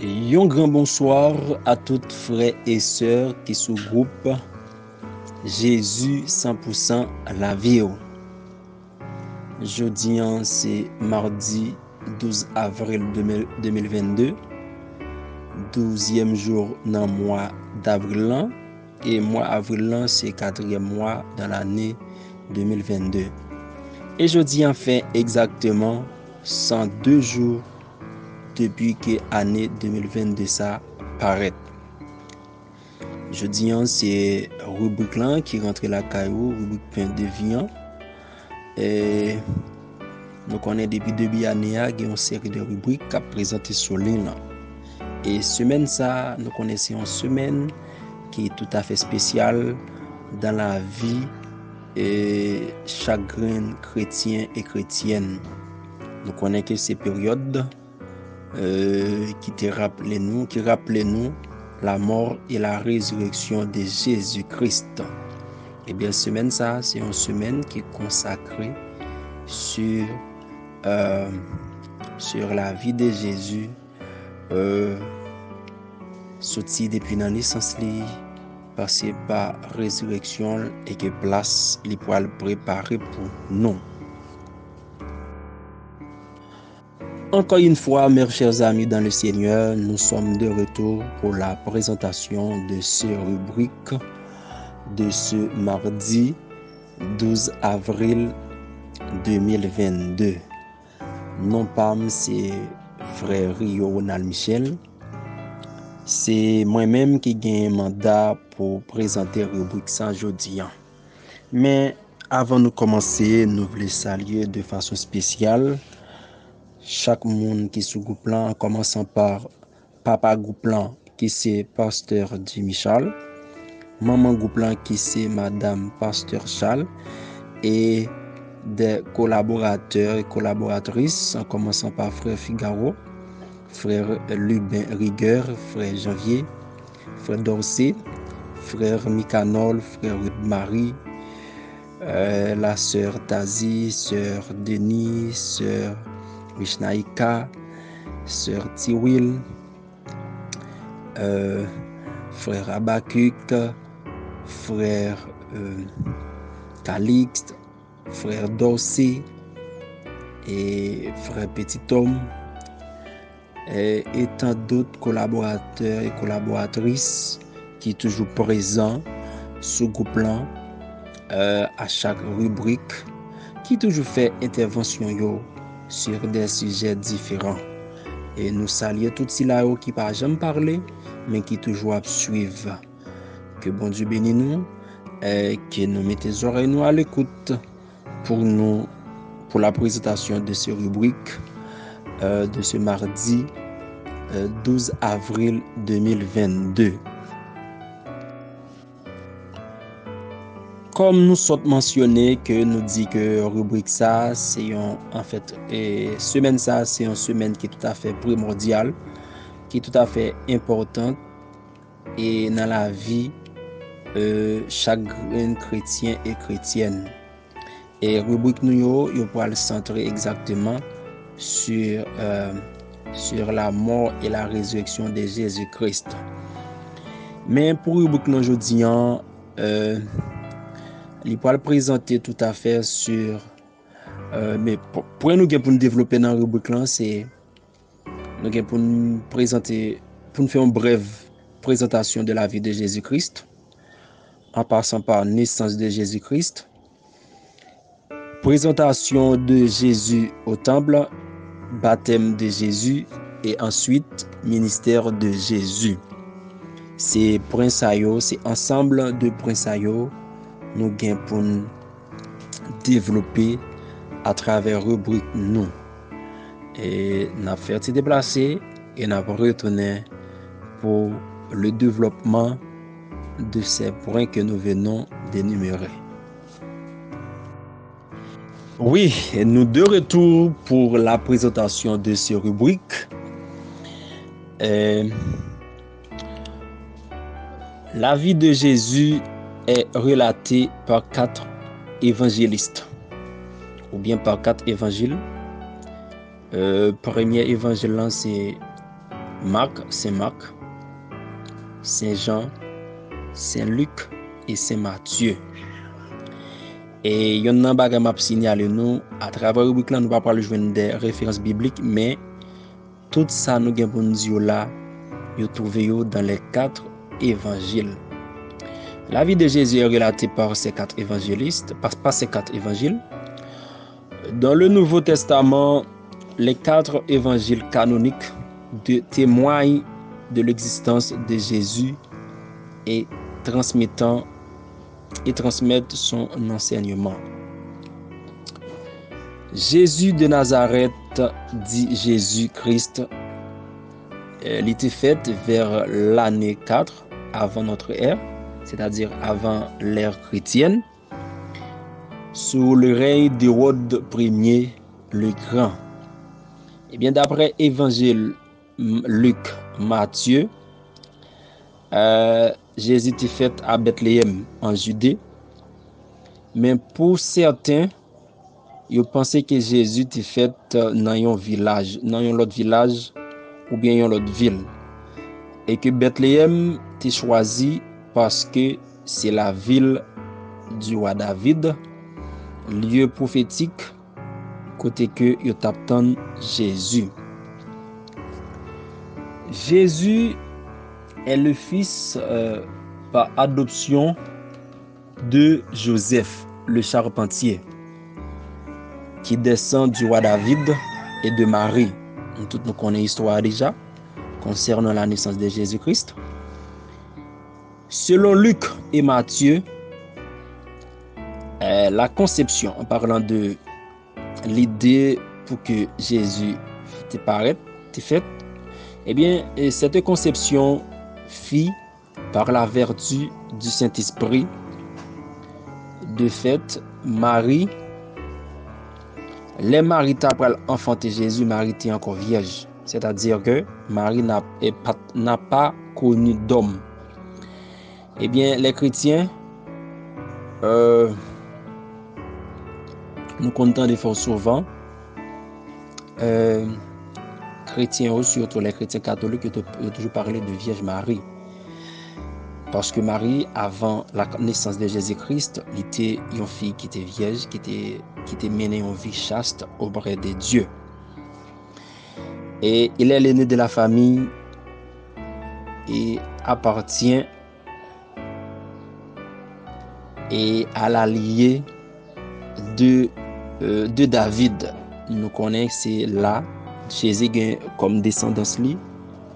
Un grand bonsoir à toutes frères et sœurs qui sous-groupent Jésus 100% la vie. Jeudi, c'est mardi 12 avril 2022, 12e jour dans le mois d'avril. Et mois avril, c'est 4e mois dans l'année 2022. Et jeudi, fait exactement 102 jours depuis que l'année 2022 ça paraît. Jeudi, c'est rubrique là qui rentre la caillou, rubrique pain de vie. Et nous connaissons depuis début année, il y a une série de rubriques qui présenté sur l'île. Et semaine ça, nous connaissons une semaine qui est tout à fait spéciale dans la vie et chacun chrétien et chrétienne. Nous connaissons que ces périodes qui rappellent nous la mort et la résurrection de Jésus-Christ. Et bien, semaine ça, c'est une semaine qui est consacrée sur la vie de Jésus, sorti depuis la naissance, passé par résurrection et que place les poils préparés pour nous. Encore une fois, mes chers amis dans le Seigneur, nous sommes de retour pour la présentation de ce rubrique de ce mardi 12 avril 2022. Non pas c'est frère Rio Ronald Michel, c'est moi-même qui gagne mandat pour présenter la rubrique ça aujourd'hui. Mais avant de commencer, nous voulons saluer de façon spéciale chaque monde qui est sous groupe là, en commençant par papa groupe là, qui c'est pasteur Di Michel, maman groupe là, qui c'est madame pasteur Charles, et des collaborateurs et collaboratrices, en commençant par frère Figaro, frère Lubin Rigueur, frère Janvier, frère Dorsey, frère Micanol, frère Ruth Marie, la sœur Tazi, sœur Denis, sœur Mishnaïka, sœur Tiwil, frère Abakuk, frère Calixte, frère Dorsey et frère Petit Homme, et tant d'autres collaborateurs et collaboratrices qui sont toujours présents sous groupe là, à chaque rubrique, qui toujours fait intervention sur des sujets différents. Et nous saluons tous ceux-là qui pas jamais parlé, mais qui toujours suivent. Que bon Dieu bénisse nous et que nous mettons les oreilles nous à l'écoute pour la présentation de ces rubriques de ce mardi 12 avril 2022. Comme nous sommes mentionnés que nous dit que rubrique ça c'est en fait semaine ça c'est une semaine qui est tout à fait primordiale, qui est tout à fait importante et dans la vie chaque chrétien et chrétienne. Et rubrique nous yo pour le centrer exactement sur la mort et la résurrection de Jésus-Christ. Mais pour rubrique nous aujourd'hui il peut le présenter tout à fait sur mais pour nous développer dans la rubrique là, c'est nous pour nous présenter, pour nous faire une brève présentation de la vie de Jésus-Christ en passant par naissance de Jésus-Christ, présentation de Jésus au temple, baptême de Jésus et ensuite ministère de Jésus. C'est prince ayo, c'est ensemble de prince ayo nous gain pour nous développer à travers rubrique nous. Et n'a fait se déplacer et n'a retourné pour le développement de ces points que nous venons d'énumérer. Oui, et nous de retour pour la présentation de ces rubriques. La vie de Jésus est relatée par 4 évangélistes, ou bien par 4 évangiles. Premier évangile, c'est Marc, Saint Marc, Saint Jean, Saint Luc et Saint Matthieu. Et il y a un bagage m'a signalé nous à travers rubrique là, nous pas parler joindre des références bibliques, mais tout ça nous gain pour nous dire là, yo trouvé dans les 4 évangiles. La vie de Jésus est relatée par ces 4 évangélistes, par ces 4 évangiles. Dans le Nouveau Testament, les 4 évangiles canoniques témoignent de l'existence de Jésus et transmettent son enseignement. Jésus de Nazareth, dit Jésus-Christ, il était fait vers l'année 4 avant notre ère, c'est-à-dire avant l'ère chrétienne, sous le règne d'Hérode Ier le Grand. Et bien d'après Évangile Luc, Matthieu, Jésus était fait à Bethléem en Judée, mais pour certains, ils pensaient que Jésus était fait dans un village, dans un autre village ou bien une autre ville, et que Bethléem était choisi parce que c'est la ville du roi David, lieu prophétique côté que il t'attend Jésus. Jésus est le fils par adoption de Joseph, le charpentier, qui descend du roi David et de Marie. Tout nous connaissons l'histoire déjà concernant la naissance de Jésus-Christ. Selon Luc et Matthieu, la conception, en parlant de l'idée pour que Jésus était faite, eh bien, cette conception fit par la vertu du Saint-Esprit. De fait, Marie, les Marie après enfanter Jésus, Marie était encore vierge. C'est-à-dire que Marie n'a pas connu d'homme. Eh bien, les chrétiens, nous comptons des fois souvent, chrétiens, surtout les chrétiens catholiques, ils ont toujours parlé de Vierge Marie. Parce que Marie, avant la naissance de Jésus-Christ, elle était une fille qui était vierge, qui était menée une vie chaste auprès de Dieu. Et il est l'aîné de la famille et appartient à la lignée de David. Nous connaissons là Jésus comme descendance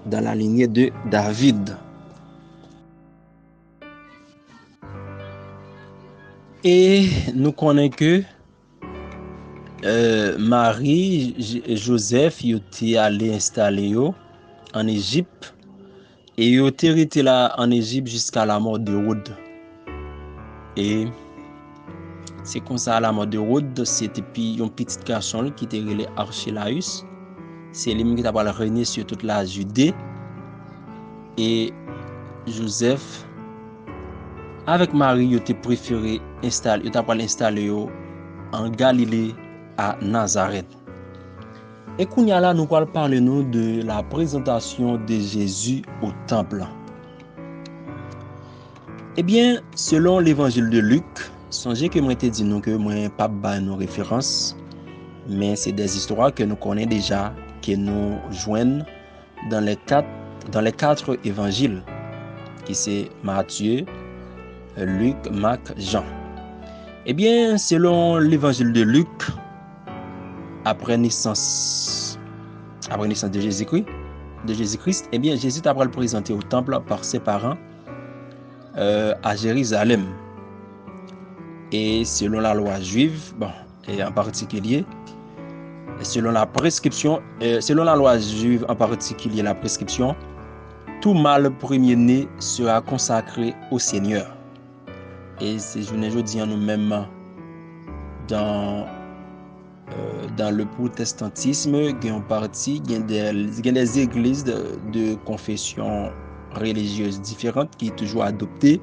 dans la lignée de David. Et nous connaissons que Marie et Joseph étaient allés installer en Égypte et ils étaient restés là en Égypte jusqu'à la mort d'Hérode. Et c'est comme ça, à la mort d'Hérode, c'était un petit garçon qui était appelé Archélaüs. C'est lui qui a régné sur toute la Judée. Et Joseph, avec Marie, il était préféré installer en Galilée à Nazareth. Et qu'on y a là, nous allons parler de la présentation de Jésus au temple. Eh bien, selon l'évangile de Luc, songez que moi t'ai dit nous que moi pas ba nos références, mais c'est des histoires que nous connaissons déjà, que nous joignent dans les quatre évangiles, qui c'est Matthieu, Luc, Marc, Jean. Eh bien, selon l'évangile de Luc, après naissance de Jésus-Christ, eh bien, Jésus a le présenté au temple par ses parents à Jérusalem. Et selon la loi juive, et en particulier, selon la loi juive en particulier, la prescription, tout mâle premier-né sera consacré au Seigneur. Et c'est aujourd'hui nous-mêmes dans le protestantisme, il y a des églises de confession religieuse différentes qui ont toujours adopté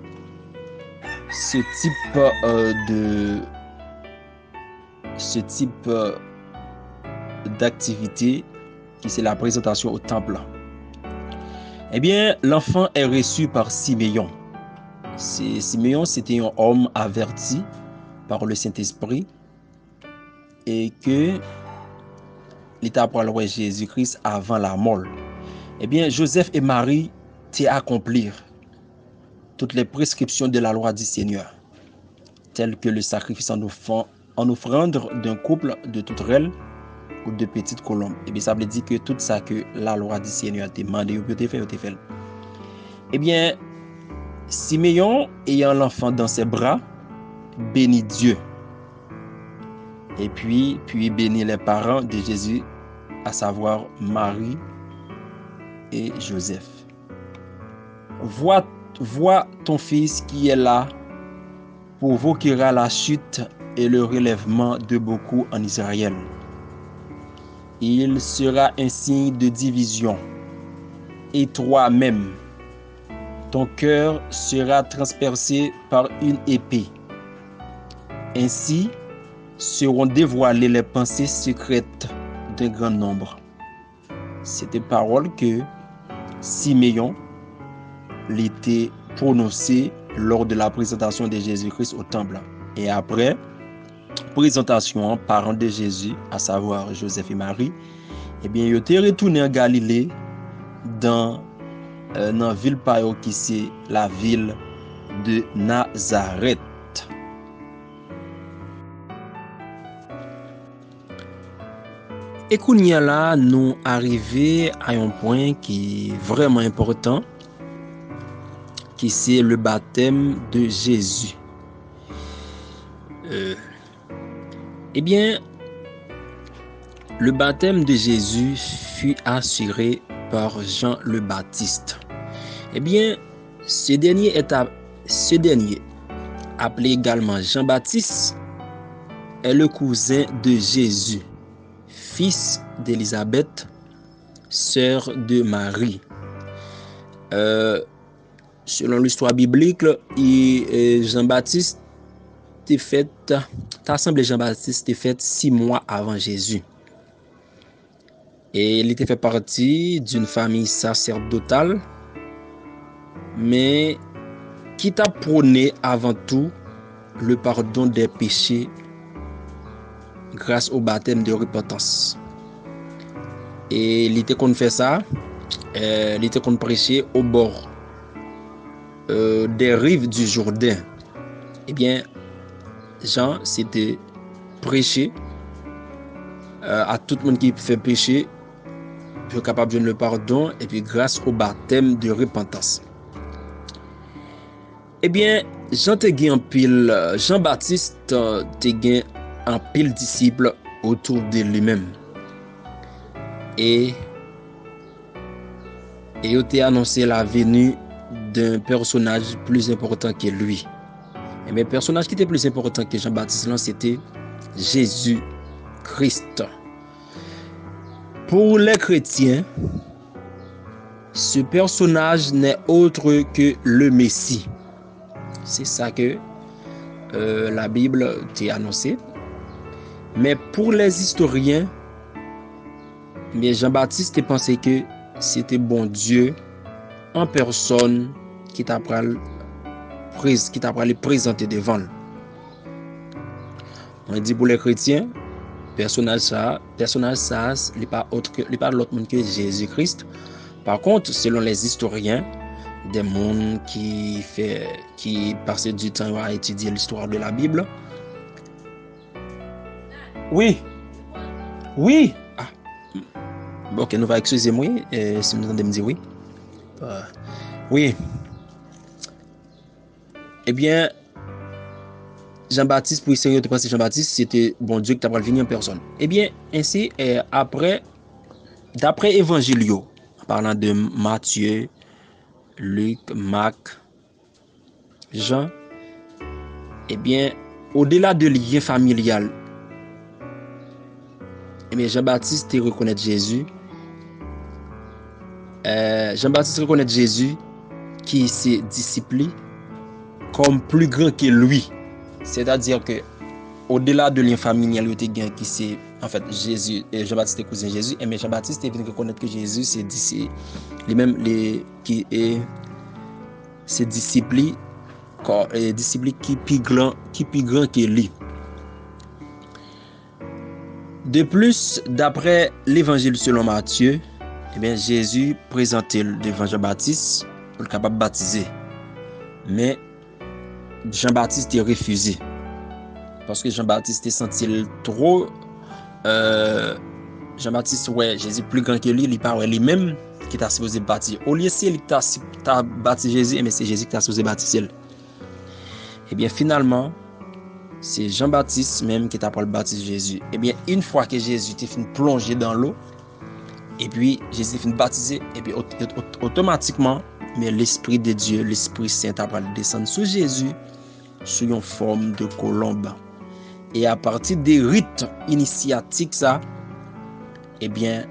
ce type d'activité qui c'est la présentation au temple. Eh bien, l'enfant est reçu par Siméon. Siméon, c'était un homme averti par le Saint-Esprit et que l'État pour le Jésus-Christ avant la mort. Eh bien, Joseph et Marie t'y accomplir toutes les prescriptions de la loi du Seigneur, telles que le sacrifice en offrande d'un couple de toutes rêles ou de petites colombes. Eh bien, ça veut dire que tout ça que la loi du Seigneur t'a demandé, ou te fait. Eh bien, Siméon, ayant l'enfant dans ses bras, bénit Dieu. Et puis bénit les parents de Jésus, à savoir Marie et Joseph. Vois ton fils qui est là, provoquera la chute et le relèvement de beaucoup en Israël. Il sera un signe de division. Et toi-même, ton cœur sera transpercé par une épée. Ainsi seront dévoilées les pensées secrètes d'un grand nombre. C'était parole que Siméon l'était prononcée lors de la présentation de Jésus-Christ au temple. Et après présentation parents de Jésus, à savoir Joseph et Marie, eh bien, ils étaient retournés en Galilée dans la ville qui c'est la ville de Nazareth. Et kounya là, nous arrivons à un point qui est vraiment important, qui c'est le baptême de Jésus. Eh bien, le baptême de Jésus fut assuré par Jean le Baptiste. Eh bien, ce dernier, appelé également Jean-Baptiste, est le cousin de Jésus, fils d'Élisabeth, sœur de Marie. Selon l'histoire biblique, Jean-Baptiste l'assemblée Jean-Baptiste était faite 6 mois avant Jésus. Et il était fait partie d'une famille sacerdotale, mais qui t'a prôné avant tout le pardon des péchés grâce au baptême de repentance. Et il était qu'on fait ça, il était qu'on prêchait au bord des rives du Jourdain. Eh bien, Jean s'était prêché à tout le monde qui fait péché, pour capable de le pardon, et puis grâce au baptême de repentance. Eh bien, Jean-Baptiste te gain un pile disciple autour de lui-même. Et il t'a annoncé la venue d'un personnage plus important que lui. Et le personnage qui était plus important que Jean-Baptiste, c'était Jésus-Christ. Pour les chrétiens, ce personnage n'est autre que le Messie. C'est ça que la Bible t'a annoncé. Mais pour les historiens, Jean-Baptiste pensait que c'était bon Dieu en personne qui t'a le présenter devant. On dit pour les chrétiens, personnage ça, n'est pas l'autre monde que Jésus-Christ. Par contre, selon les historiens, des mondes qui passent du temps à étudier l'histoire de la Bible. Oui. Ah. Ok, nous va excusez-moi si vous entendez me dire oui. Oui. Eh bien, Jean-Baptiste, pour essayer de penser Jean-Baptiste, c'était bon Dieu qui t'a venir en personne. Eh bien, ainsi, d'après Évangilio, parlant de Matthieu, Luc, Marc, Jean, eh bien, au-delà de lien familial, eh bien, Jean-Baptiste reconnaît Jésus. Jean-Baptiste reconnaît Jésus qui s'est discipliné comme plus grand que lui. C'est-à-dire que au-delà de lien familial qui c'est en fait, Jésus, Jean-Baptiste est cousin Jésus, mais Jean-Baptiste est venu reconnaître que Jésus, c'est les mêmes, qui est, ses disciples, qui plus grand que lui. De plus, d'après l'évangile selon Matthieu, eh bien, Jésus présentait devant Jean-Baptiste pour le capable de baptiser. Mais Jean-Baptiste est refusé. Parce que Jean-Baptiste est senti trop. Jean-Baptiste, ouais, Jésus plus grand que lui, il parle lui-même qui t'a supposé baptiser. Au lieu c'est lui qui t'a baptisé Jésus, mais c'est Jésus qui t'a supposé baptiser. Eh bien, finalement, c'est Jean-Baptiste même qui t'a pas le baptiser Jésus. Eh bien, une fois que Jésus t'a fini plonger dans l'eau, et puis Jésus finit baptiser, et puis automatiquement, mais l'Esprit de Dieu, l'Esprit Saint a descendu sur Jésus sous une forme de colombe. Et à partir des rites initiatiques, ça, eh bien,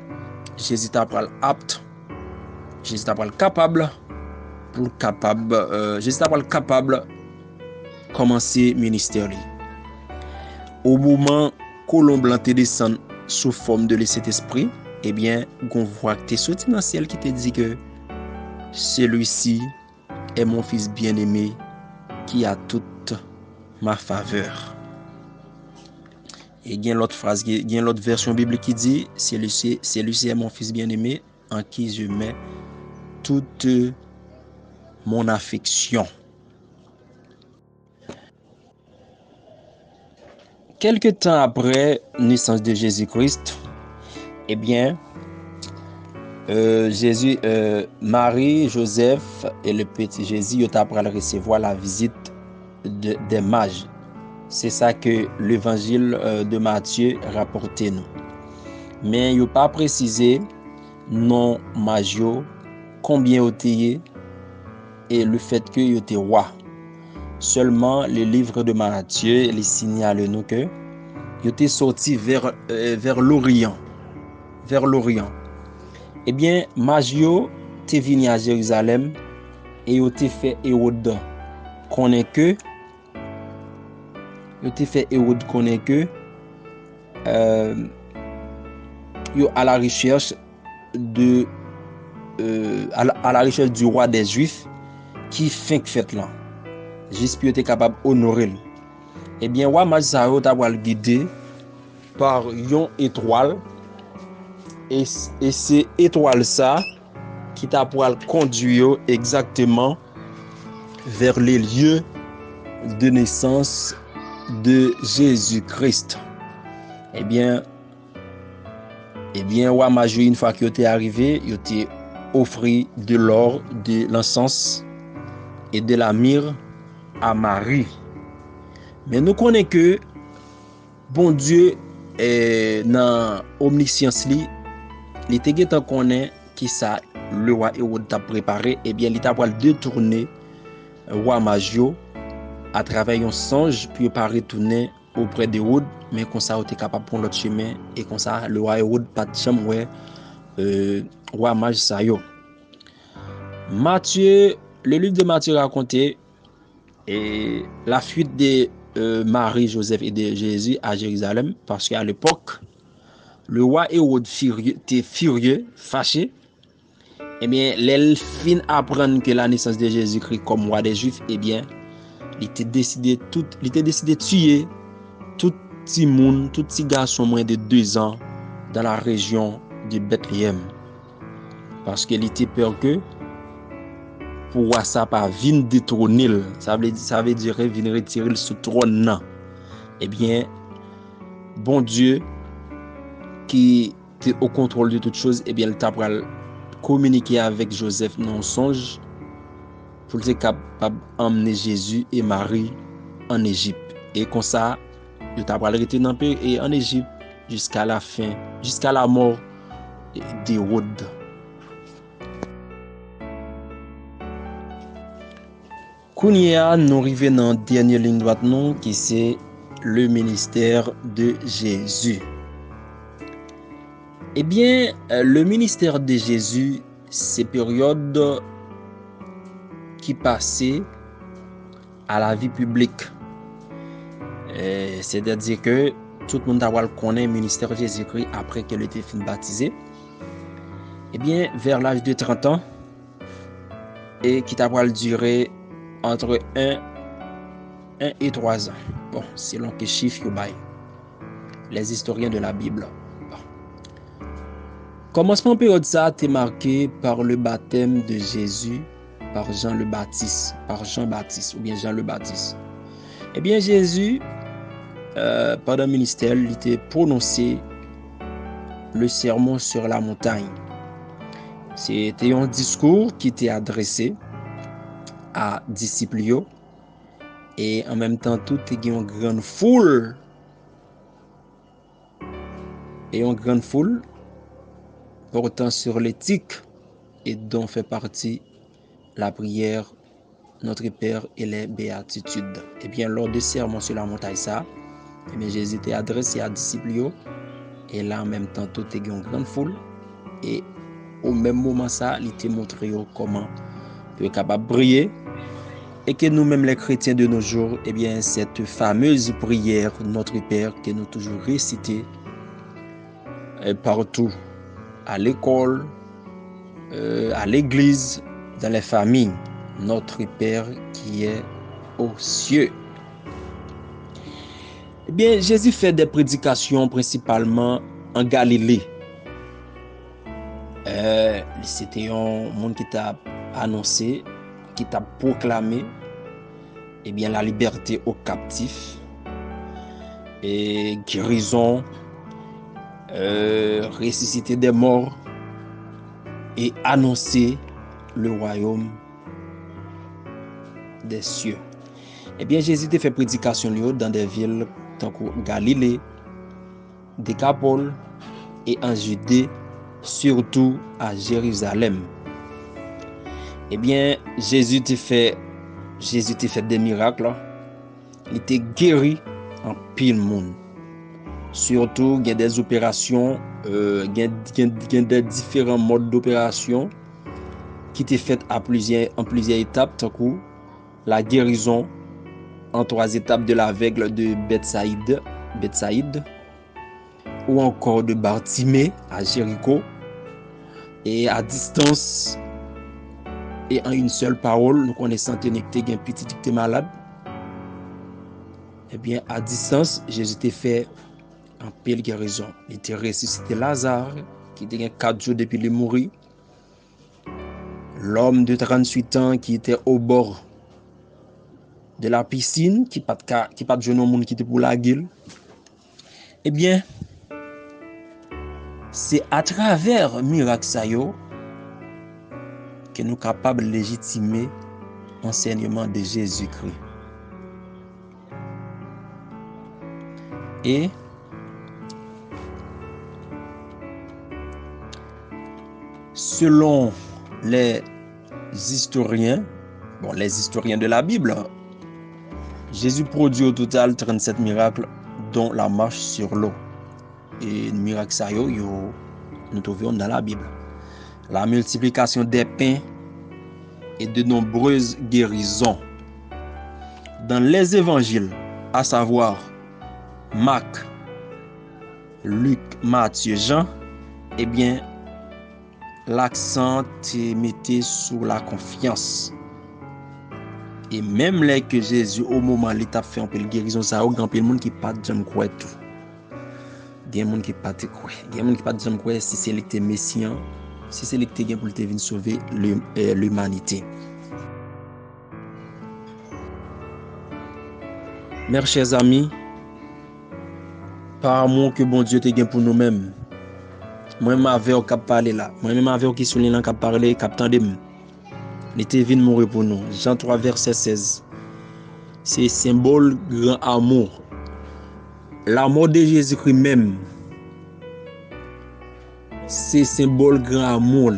Jésus t'a apte, Jésus t'a capable, Jésus t'a capable commencer ministère. Au moment colombe te descend sous forme de Saint-Esprit, eh bien, on voit que tu es sorti dans le ciel qui te dit que celui-ci est mon fils bien-aimé qui a toute ma faveur. Et il y a l'autre phrase, il y a l'autre version biblique qui dit celui-ci est mon fils bien-aimé en qui je mets toute mon affection. Quelque temps après la naissance de Jésus-Christ, eh bien, Marie, Joseph et le petit Jésus, ils ont recevoir la visite des mages. C'est ça que l'évangile de Matthieu rapporte nous. Mais il n'a pas précisé non magio, combien était et le fait que il était roi. Seulement le livre de Matthieu il signale nous que il était sorti vers l'Orient. Vers l'Orient. Eh bien, magio te venu à Jérusalem et il te fait Hérode connaît que à la recherche à la recherche du roi des Juifs qui fait là. Juste pour être capable d'honorer. Eh bien, roi mage ça t'a guidé par une étoile et c'est étoile ça qui t'a conduire exactement vers les lieux de naissance de Jésus-Christ. Eh bien, roi mage une fois qu'il était arrivé, il était offert de l'or, de l'encens et de la myrrhe à Marie. Mais nous connaissons que bon Dieu est dans omniscience li, il était connaît qui ça le roi Hérode t'a préparé, et bien il t'a détourné roi Magio à travers un songe pour pas retourner auprès d'Hérode, mais comme ça il était capable de prendre l'autre chemin et comme ça le roi Hérode pas de chambre roi mage ça yo. Matthieu, le livre de Matthieu racontait et la fuite de Marie, Joseph et de Jésus à Jérusalem, parce qu'à l'époque, le roi Hérode était furieux, fâché. Eh bien, l'elfin apprendre que la naissance de Jésus-Christ comme roi des Juifs, eh bien, il était décidé de tuer tout petit monde, tout petit garçon moins de 2 ans dans la région de Bethléem. Parce qu'il était peur que pour ça pas vinn détrôner, ça veut dire venir retirer le sous trône. Eh bien, bon Dieu qui est au contrôle de toutes choses, eh bien, il t'a communiquer avec Joseph dans un songe pour être capable d'emmener Jésus et Marie en Égypte. Et comme ça, il t'a rester dans le pays et en Égypte jusqu'à la fin, jusqu'à la mort d'Hérode. Kounia, nous arrivons dans la dernière ligne droite qui c'est le ministère de Jésus. Eh bien, le ministère de Jésus, c'est période qui passait à la vie publique. C'est-à-dire que tout le monde a connaît le ministère Jésus-Christ après qu'elle était fin baptisée. Eh bien, vers l'âge de 30 ans, et qui t'a duré entre 1 et 3 ans. Bon, selon que chiffre les historiens de la Bible. Bon. Commencement période ça a été marqué par le baptême de Jésus par Jean le Baptiste, ou bien Jean le Baptiste. Eh bien, Jésus, pendant le ministère, il était prononcé le sermon sur la montagne. C'était un discours qui était adressé à disciples et en même temps tout est une grande foule portant sur l'éthique et dont fait partie la prière Notre Père et les béatitudes. Et bien lors du sermon sur la montagne ça, et bien Jésus était adressé à disciples et là en même temps tout est une grande foule et au même moment ça, il était montré comment tu es capable de briller et que nous-mêmes les chrétiens de nos jours, eh bien cette fameuse prière Notre Père que nous toujours réciter partout, à l'école, à l'église, dans les familles, Notre Père qui est aux cieux. Eh bien, Jésus fait des prédications principalement en Galilée. C'était un monde qui t'a annoncé, qui t'a proclamé eh bien, la liberté aux captifs et guérison, ressusciter des morts et annoncer le royaume des cieux. Eh bien, Jésus a fait prédication dans des villes tant que Galilée, Décapole et en Judée, surtout à Jérusalem. Eh bien, Jésus a fait des miracles. Il était guéri en pile monde. Surtout, il y a des opérations, il y a des différents modes d'opération qui étaient faites en plusieurs étapes, tant que la guérison en 3 étapes de l'aveugle de Bethsaïde, ou encore de Bartimée à Jéricho, et à distance et en une seule parole, nous connaissons que un petit qui était malade. Eh bien, à distance, Jésus était fait en pile guérison. Il était ressuscité Lazare, qui était 4 jours depuis le mourir. L'homme de 38 ans qui était au bord de la piscine, qui pas de jeune monde qui était pour la gueule. Eh bien, c'est à travers miracle ça yo que nous sommes capables de légitimer l'enseignement de Jésus-Christ. Et selon les historiens de la Bible, Jésus produit au total 37 miracles, dont la marche sur l'eau. Et le miracle ça nous trouvons dans la Bible. La multiplication des pains et de nombreuses guérisons. Dans les évangiles, à savoir Marc, Luc, Matthieu, Jean, eh bien, l'accent est mis sur la confiance. Et même là que Jésus, au moment où il a fait un peu de guérison, ça a un peu de monde qui pas de jamais croire tout. Il y a des gens qui pas de croire. Il y a des gens qui pas de jamais croire si c'est le Messie, si c'est le qui pour venir sauver l'humanité. Mes chers amis, par amour que bon Dieu te gagne pour nous-mêmes. Moi-même avec au cap parler là, moi-même avec au qui souligne là cap parler, cap tandem. Il était venu mourir pour nous. Jean 3 verset 16. C'est symbole grand amour. L'amour de Jésus-Christ même. C'est symbole grand amour.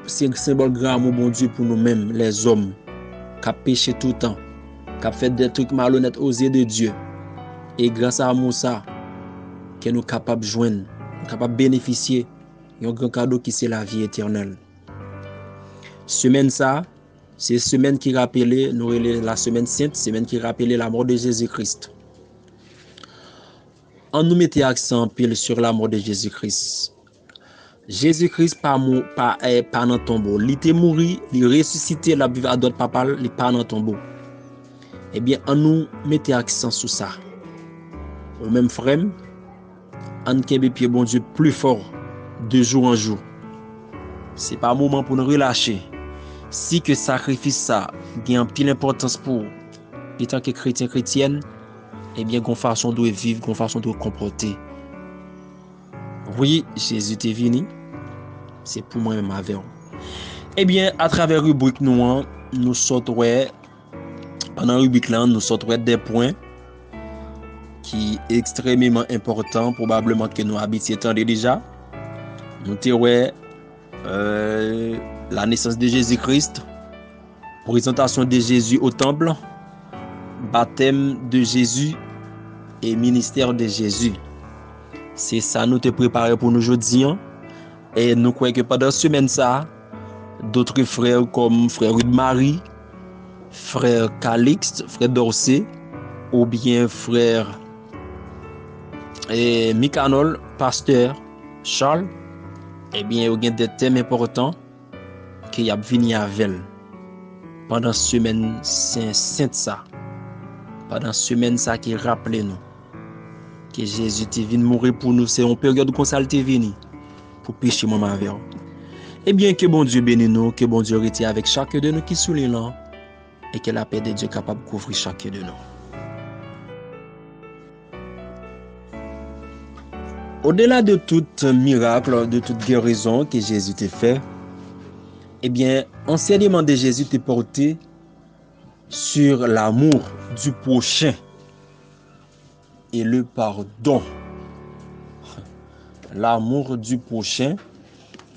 C'est symbole grand amour bon Dieu pour nous-mêmes, les hommes, qui péché tout le temps, qui fait des trucs malhonnêtes aux yeux de Dieu. Et grâce à l'amour ça, que nous sommes capables de joindre, capables de bénéficier d'un grand cadeau qui c'est la vie éternelle. Semaine ça, c'est semaine qui rappelait, nous la semaine sainte, semaine qui rappelait la mort de Jésus-Christ. on nous mettait accent pile sur la mort de Jésus-Christ. Jésus-Christ pas dans le tombeau. Il était mort, il ressuscité, la vie à d'autres papa, il pas dans le tombeau. Eh bien, on nous mettait accent sur ça. Au même frère, on kembe pied bon Dieu plus fort de jour en jour. C'est pas un moment pour nous relâcher. Si que sacrifice ça a pile importance pour en tant que chrétien chrétienne, eh bien, qu'on façon de vivre, qu'on façon de comporter. Oui, Jésus est venu. C'est pour moi-même avec vous. Eh bien, à travers la rubrique nous sortirons, pendant la rubrique là, nous sortirons des points qui sont extrêmement importants, probablement que nous habituons déjà. Nous tirons la naissance de Jésus-Christ, présentation de Jésus au temple, baptême de Jésus et ministère de Jésus. C'est ça nous te préparé pour nous aujourd'hui. Et nous croyons que pendant cette semaine, d'autres frères comme frère Rude-Marie, frère Calixte, frère Dorsey, ou bien frère Micanol, pasteur Charles, eh bien, il y a des thèmes importants qui ont venu avec pendant cette semaine sainte ça. Pendant cette semaine ça qui rappelle nous que Jésus est venu mourir pour nous. C'est une période où ça est venu pour pécher moment avec nous. Eh bien, que bon Dieu bénisse nous, que bon Dieu retire avec chacun de nous qui sont là et que la paix de Dieu est capable de couvrir chacun de nous. Au-delà de tout miracle, de toute guérison que Jésus t'a fait, eh bien, enseignement de Jésus t'est porté sur l'amour du prochain et le pardon. L'amour du prochain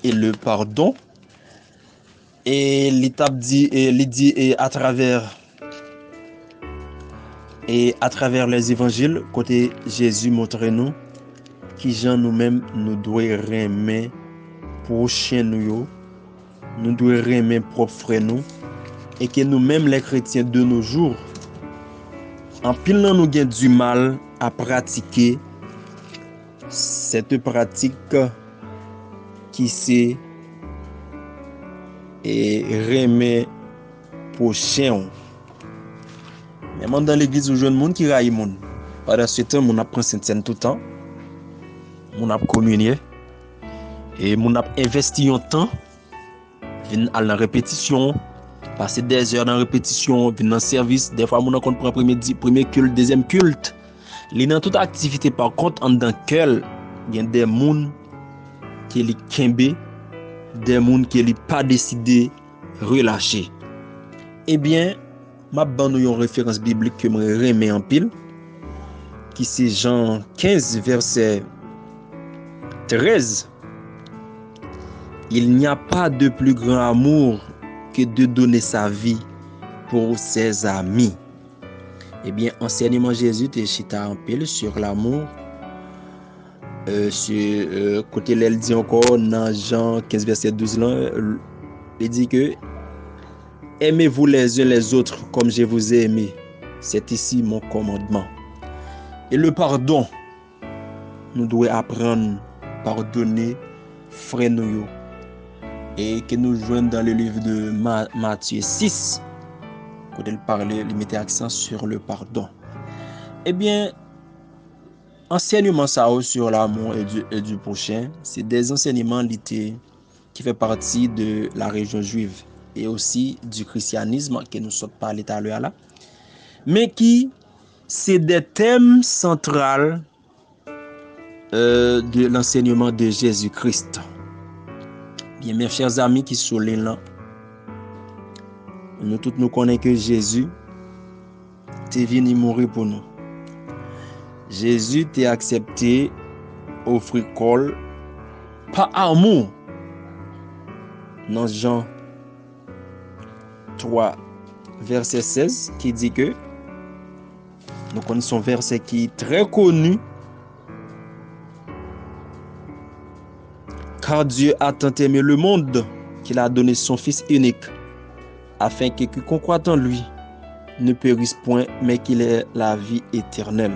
et le pardon. Et l'étape dit à travers les évangiles, côté Jésus montre nous qui gens nous-mêmes nous devons aimer prochain nous devons aimer propre frère nous, et que nous-mêmes les chrétiens de nos jours en pile nous avons du mal à pratiquer cette pratique qui c'est et aimer prochain. Même dans l'église où jeune monde qui raille monde. Pendant ce temps, on apprend Sainte-Seine tout le temps. On a communié et on a investi un temps venir à la répétition, passer des heures dans la répétition, venir dans le service. Des fois, on a comprend premier culte, deuxième culte. Les dans toute activité, par contre, en dans quel il y a des gens qui les kembe, des gens qui les pas décidé relâcher. Eh bien, ma bande une référence biblique que me remet en pile, qui c'est Jean 15 verset 13. Il n'y a pas de plus grand amour que de donner sa vie pour ses amis. Eh bien, enseignement Jésus te chita en pile sur l'amour. Sur côté il dit encore dans Jean 15 verset 12 là, il dit que aimez-vous les uns les autres comme je vous ai aimé. C'est ici mon commandement. Et le pardon, nous devons apprendre à pardonner frère nous. Et que nous joignons dans le livre de Matthieu 6, quand il parlait, il mettait accent sur le pardon. Eh bien, enseignement ça sur l'amour et du prochain, c'est des enseignements qui font partie de la région juive et aussi du christianisme que nous sommes parlé tout à l'heure là, mais qui c'est des thèmes centraux de l'enseignement de Jésus-Christ. Bien, mes chers amis qui sont là, nous tous nous connaissons que Jésus est venu mourir pour nous. Jésus t'a accepté, offrir col, pas amour. Dans Jean 3, verset 16, qui dit que, nous connaissons un verset qui est très connu. Car Dieu a tant aimé le monde qu'il a donné son Fils unique, afin que quiconque croit en lui ne périsse point, mais qu'il ait la vie éternelle.